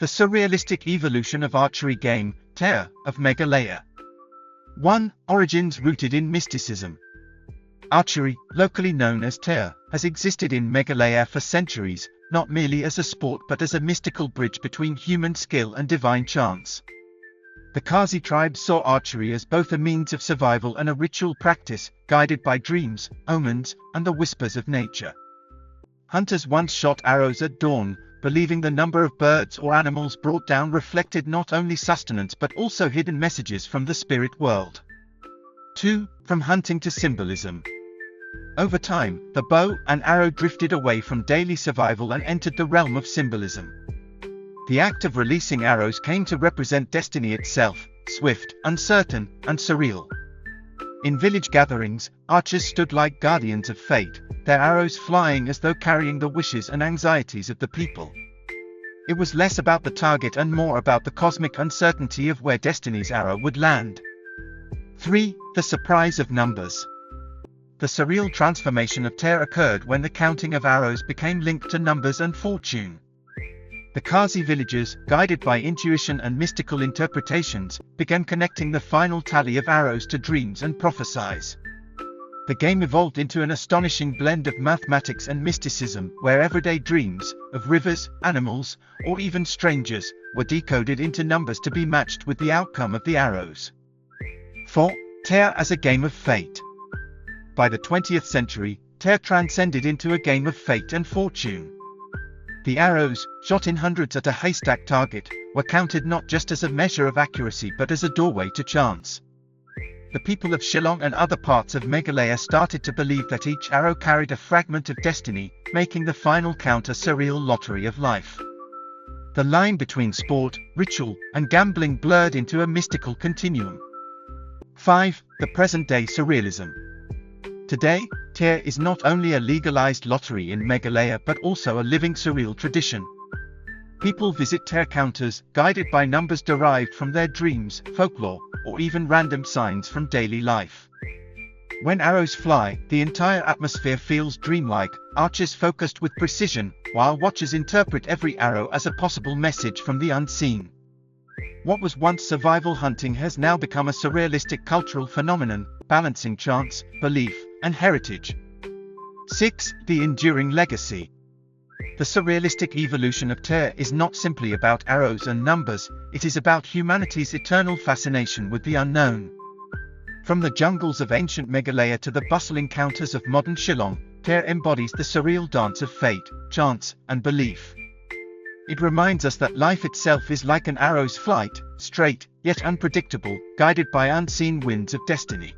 The surrealistic evolution of archery game, Teer, of Meghalaya. 1. Origins rooted in mysticism. Archery, locally known as Teer, has existed in Meghalaya for centuries, not merely as a sport but as a mystical bridge between human skill and divine chance. The Khasi tribe saw archery as both a means of survival and a ritual practice, guided by dreams, omens, and the whispers of nature. Hunters once shot arrows at dawn, believing the number of birds or animals brought down reflected not only sustenance but also hidden messages from the spirit world. 2. From hunting to symbolism. Over time, the bow and arrow drifted away from daily survival and entered the realm of symbolism. The act of releasing arrows came to represent destiny itself, swift, uncertain, and surreal. In village gatherings, archers stood like guardians of fate, their arrows flying as though carrying the wishes and anxieties of the people. It was less about the target and more about the cosmic uncertainty of where destiny's arrow would land. 3. The surprise of numbers. The surreal transformation of Teer occurred when the counting of arrows became linked to numbers and fortune. The Khasi villagers, guided by intuition and mystical interpretations, began connecting the final tally of arrows to dreams and prophecies. The game evolved into an astonishing blend of mathematics and mysticism, where everyday dreams, of rivers, animals, or even strangers, were decoded into numbers to be matched with the outcome of the arrows. 4. Teer as a game of fate. By the 20th century, Teer transcended into a game of fate and fortune. The arrows, shot in hundreds at a haystack target, were counted not just as a measure of accuracy but as a doorway to chance. The people of Shillong and other parts of Meghalaya started to believe that each arrow carried a fragment of destiny, making the final count a surreal lottery of life. The line between sport, ritual, and gambling blurred into a mystical continuum. 5. The present-day surrealism. Today, Teer is not only a legalized lottery in Meghalaya but also a living surreal tradition. People visit Teer counters, guided by numbers derived from their dreams, folklore, or even random signs from daily life. When arrows fly, the entire atmosphere feels dreamlike, archers focused with precision, while watchers interpret every arrow as a possible message from the unseen. What was once survival hunting has now become a surrealistic cultural phenomenon, balancing chance, belief, and heritage. 6. The enduring legacy. The surrealistic evolution of Teer is not simply about arrows and numbers, it is about humanity's eternal fascination with the unknown. From the jungles of ancient Meghalaya to the bustling counters of modern Shillong, Teer embodies the surreal dance of fate, chance, and belief. It reminds us that life itself is like an arrow's flight, straight, yet unpredictable, guided by unseen winds of destiny.